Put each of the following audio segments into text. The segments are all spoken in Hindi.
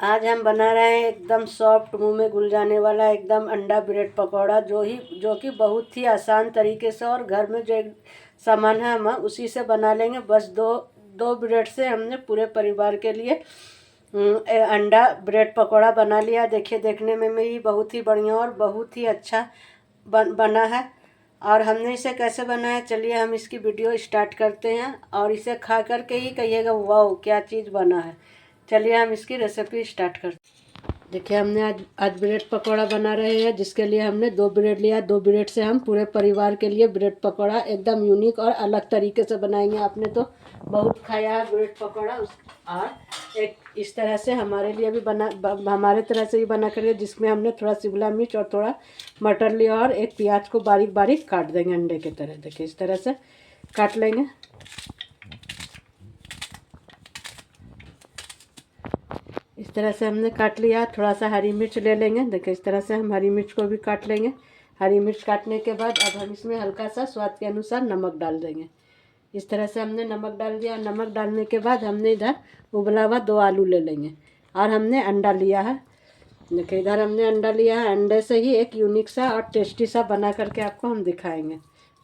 आज हम बना रहे हैं एकदम सॉफ्ट मुंह में घुल जाने वाला एकदम अंडा ब्रेड पकौड़ा, जो कि बहुत ही आसान तरीके से और घर में जो सामान है हम उसी से बना लेंगे। बस दो ब्रेड से हमने पूरे परिवार के लिए अंडा ब्रेड पकौड़ा बना लिया। देखिए, देखने में भी बहुत ही बढ़िया और बहुत ही अच्छा बना है। और हमने इसे कैसे बनाया, चलिए हम इसकी वीडियो स्टार्ट करते हैं और इसे खा करके ही कहिएगा वाह क्या चीज़ बना है। चलिए हम इसकी रेसिपी स्टार्ट करते हैं। देखिए, हमने आज ब्रेड पकौड़ा बना रहे हैं, जिसके लिए हमने 2 ब्रेड लिया। 2 ब्रेड से हम पूरे परिवार के लिए ब्रेड पकौड़ा एकदम यूनिक और अलग तरीके से बनाएंगे। आपने तो बहुत खाया है ब्रेड पकौड़ा, और एक इस तरह से हमारे लिए भी हमारे तरह से ही बना करिए, जिसमें हमने थोड़ा शिमला मिर्च और थोड़ा मटर लिया और एक प्याज को बारीक बारीक काट देंगे अंडे की तरह। देखिए, इस तरह से काट लेंगे। इस तरह से हमने काट लिया। थोड़ा सा हरी मिर्च ले लेंगे। देखिए, इस तरह से हम हरी मिर्च को भी काट लेंगे। हरी मिर्च काटने के बाद अब हम इसमें हल्का सा स्वाद के अनुसार नमक डाल देंगे। इस तरह से हमने नमक डाल दिया। नमक डालने के बाद हमने इधर उबला हुआ 2 आलू ले लेंगे और हमने अंडा लिया है। देखिए, इधर हमने अंडा लिया है। अंडे से ही एक यूनिक सा और टेस्टी सा बना करके आपको हम दिखाएंगे।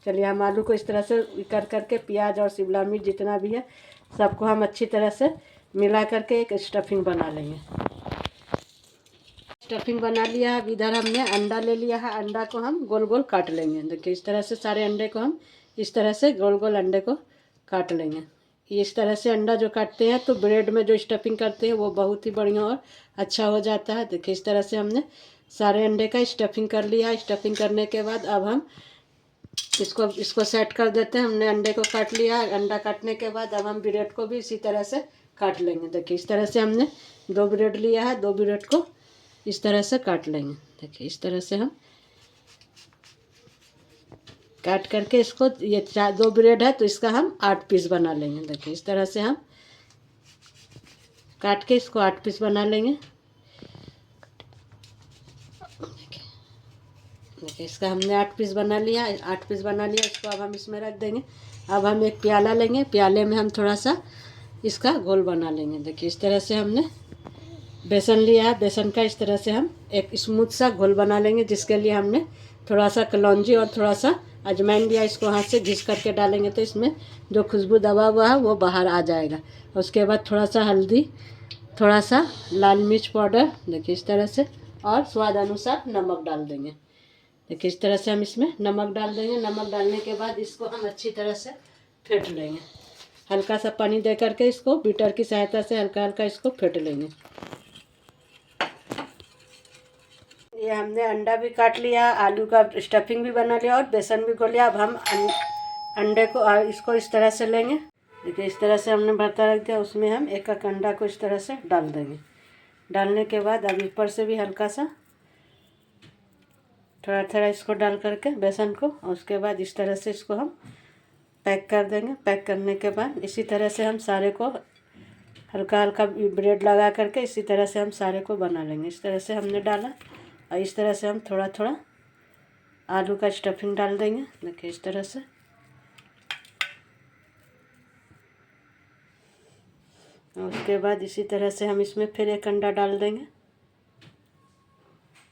चलिए, हम आलू को इस तरह से करके प्याज और शिमला मिर्च जितना भी है सबको हम अच्छी तरह से मिला करके एक स्टफिंग बना लेंगे। स्टफिंग बना लिया है। अब इधर हमने अंडा ले लिया है। अंडा को हम गोल गोल काट लेंगे। देखिए, इस तरह से सारे अंडे को हम इस तरह से गोल गोल अंडे को काट लेंगे। इस तरह से अंडा जो काटते हैं तो ब्रेड में जो स्टफिंग करते हैं वो बहुत ही बढ़िया और अच्छा हो जाता है। देखिए, इस तरह से हमने सारे अंडे का स्टफिंग कर लिया। स्टफिंग करने के बाद अब हम इसको सेट कर देते हैं। हमने अंडे को काट लिया। अंडा काटने के बाद अब हम ब्रेड को भी इसी तरह से काट लेंगे। देखिए, इस तरह से हमने 2 ब्रेड लिया है। 2 ब्रेड को इस तरह से काट लेंगे। देखिए, इस तरह से हम काट करके इसको 2 ब्रेड है तो इसका हम 8 पीस बना लेंगे। देखिए, इस तरह से हम काट के इसको 8 पीस बना लेंगे। देखिए, इसका हमने 8 पीस बना लिया। 8 पीस बना लिया। इसको अब हम इसमें रख देंगे। अब हम एक प्याला लेंगे। प्याले में हम थोड़ा सा इसका घोल बना लेंगे। देखिए, इस तरह से हमने बेसन लिया है। बेसन का इस तरह से हम एक स्मूथ सा घोल बना लेंगे, जिसके लिए हमने थोड़ा सा कलौंजी और थोड़ा सा अजवाइन लिया। इसको हाथ से घिस करके डालेंगे तो इसमें जो खुशबू दबा हुआ है वो बाहर आ जाएगा। उसके बाद थोड़ा सा हल्दी, थोड़ा सा लाल मिर्च पाउडर, देखिए इस तरह से, और स्वाद अनुसार नमक डाल देंगे। देखिए, इस तरह से हम इसमें नमक डाल देंगे। नमक डालने के बाद इसको हम अच्छी तरह से फेंट लेंगे। हल्का सा पानी दे करके इसको बीटर की सहायता से हल्का हल्का इसको फेंट लेंगे। ये हमने अंडा भी काट लिया, आलू का स्टफिंग भी बना लिया और बेसन भी घोल लिया। अब हम अंडे को इसको इस तरह से लेंगे। देखिए, इस तरह से हमने भरता रख दिया। उसमें हम एक एक अंडा को इस तरह से डाल देंगे। डालने के बाद अब ऊपर से भी हल्का सा थोड़ा थोड़ा इसको डाल करके बेसन को, और उसके बाद इस तरह से इसको हम पैक कर देंगे। पैक करने के बाद इसी तरह से हम सारे को हल्का हल्का ब्रेड लगा करके इसी तरह से हम सारे को बना लेंगे। इस तरह से हमने डाला और इस तरह से हम थोड़ा थोड़ा आलू का स्टफिंग डाल देंगे। देखिए, इस तरह से, और उसके बाद इसी तरह से हम इसमें फिर एक अंडा डाल देंगे।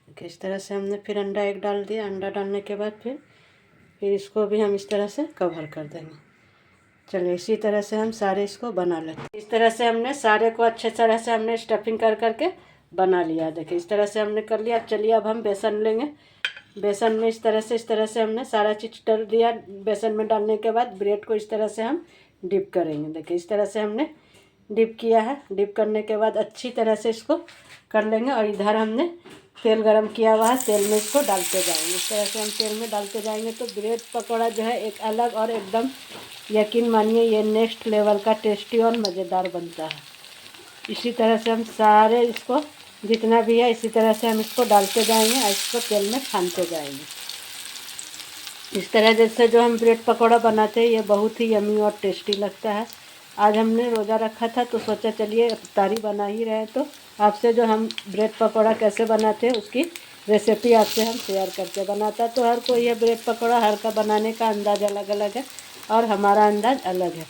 देखिए, इस तरह से हमने फिर अंडा एक डाल दिया। अंडा डालने के बाद फिर इसको भी हम इस तरह से कवर कर देंगे। चलिए, इसी तरह से हम सारे इसको बना लेते हैं। इस तरह से हमने सारे को अच्छे तरह से हमने स्टफिंग कर करके बना लिया। देखिए, इस तरह से हमने कर लिया। चलिए, अब हम बेसन लेंगे। बेसन में इस तरह से हमने सारा चीज़ डाल दिया। बेसन में डालने के बाद ब्रेड को इस तरह से हम डिप करेंगे। देखिए, इस तरह से हमने डिप किया है। डिप करने के बाद अच्छी तरह से इसको कर लेंगे। और इधर हमने तेल गरम किया हुआ है, तेल में इसको डालते जाएंगे। इस तरह से हम तेल में डालते जाएंगे तो ब्रेड पकौड़ा जो है एक अलग और एकदम, यकीन मानिए, ये नेक्स्ट लेवल का टेस्टी और मज़ेदार बनता है। इसी तरह से हम सारे इसको जितना भी है इसी तरह से हम इसको डालते जाएंगे और इसको तेल में छानते जाएंगे। इस तरह जैसे जो हम ब्रेड पकौड़ा बनाते हैं ये बहुत ही यमी और टेस्टी लगता है। आज हमने रोज़ा रखा था तो सोचा चलिए इफ्तारी बना ही रहे तो आपसे जो हम ब्रेड पकौड़ा कैसे बनाते हैं उसकी रेसिपी आपसे हम शेयर करते। बनाता तो हर कोई है ब्रेड पकौड़ा, हर का बनाने का अंदाज़ अलग अलग है और हमारा अंदाज़ अलग है।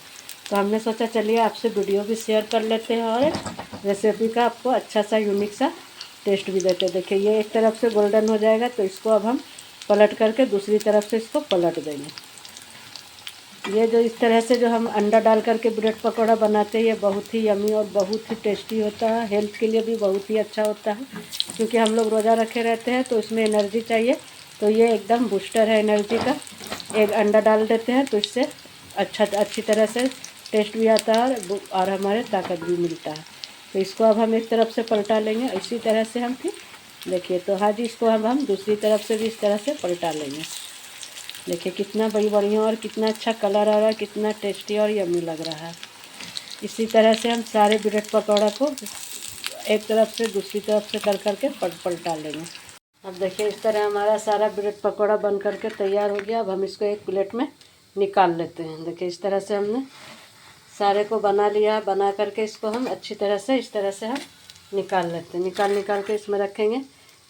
तो हमने सोचा चलिए आपसे वीडियो भी शेयर कर लेते हैं और रेसिपी का आपको अच्छा सा यूनिक सा टेस्ट भी देते हैं। देखिए ये एक तरफ से गोल्डन हो जाएगा तो इसको अब हम पलट करके दूसरी तरफ से इसको पलट देंगे। ये जो इस तरह से जो हम अंडा डाल करके ब्रेड पकौड़ा बनाते हैं ये बहुत ही यमी और बहुत ही टेस्टी होता है। हेल्थ के लिए भी बहुत ही अच्छा होता है, क्योंकि हम लोग रोज़ा रखे रहते हैं तो इसमें एनर्जी चाहिए। तो ये एकदम बूस्टर है एनर्जी का। एक अंडा डाल देते हैं तो इससे अच्छी तरह से टेस्ट भी आता है और हमारे ताकत भी मिलता है। तो इसको अब हम एक तरफ से पलटा लेंगे। इसी तरह से हम फिर देखिए तो हाँ जी, इसको अब हम दूसरी तरफ से भी इस तरह से पलटा लेंगे। देखिए कितना बढ़िया और कितना अच्छा कलर आ रहा है, कितना टेस्टी और यम्मी लग रहा है। इसी तरह से हम सारे ब्रेड पकौड़ा को एक तरफ से दूसरी तरफ से कर करके पलटा लेंगे। अब देखिए इस तरह हमारा सारा ब्रेड पकौड़ा बन करके तैयार हो गया। अब हम इसको एक प्लेट में निकाल लेते हैं। देखिए इस तरह से हमने सारे को बना लिया। बना करके इसको हम अच्छी तरह से इस तरह से हम निकाल लेते हैं। निकाल के इसमें रखेंगे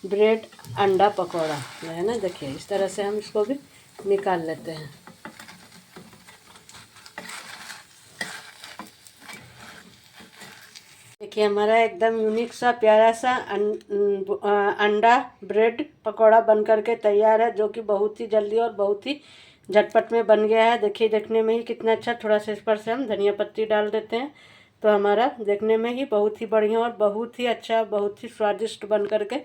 ब्रेड अंडा पकौड़ा है ना। देखिए इस तरह से हम इसको भी निकाल लेते हैं। देखिए हमारा एकदम यूनिक सा प्यारा सा अंडा ब्रेड पकौड़ा बन करके तैयार है, जो कि बहुत ही जल्दी और बहुत ही झटपट में बन गया है। देखिए देखने में ही कितना अच्छा। थोड़ा सा इस पर से हम धनिया पत्ती डाल देते हैं तो हमारा देखने में ही बहुत ही बढ़िया और बहुत ही अच्छा, बहुत ही स्वादिष्ट बन करके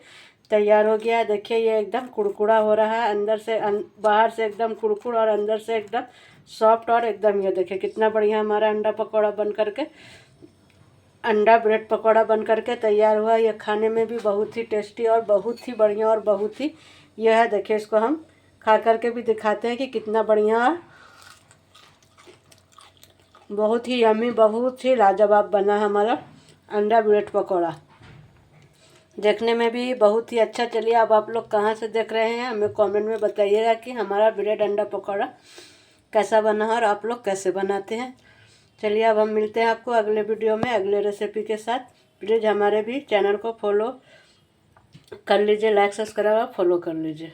तैयार हो गया है। देखिए ये एकदम कुड़कुड़ा हो रहा है, अंदर से बाहर से एकदम कुड़कुड़ और अंदर से एकदम सॉफ्ट और एकदम ये देखिए कितना बढ़िया हमारा अंडा पकौड़ा बन करके अंडा ब्रेड पकौड़ा बन करके तैयार हुआ। यह खाने में भी बहुत ही टेस्टी और बहुत ही बढ़िया और बहुत ही यह है। देखिए इसको हम खा करके भी दिखाते हैं कि कितना बढ़िया, बहुत ही यम्मी, बहुत ही लाजवाब बना हमारा अंडा ब्रेड पकौड़ा। देखने में भी बहुत ही अच्छा। चलिए अब आप लोग कहाँ से देख रहे हैं हमें कमेंट में बताइएगा कि हमारा ब्रेड अंडा पकौड़ा कैसा बना है और आप लोग कैसे बनाते हैं। चलिए अब हम मिलते हैं आपको अगले वीडियो में अगले रेसिपी के साथ। प्लीज़ हमारे भी चैनल को फॉलो कर लीजिए, लाइक सब्सक्राइब और फॉलो कर लीजिए।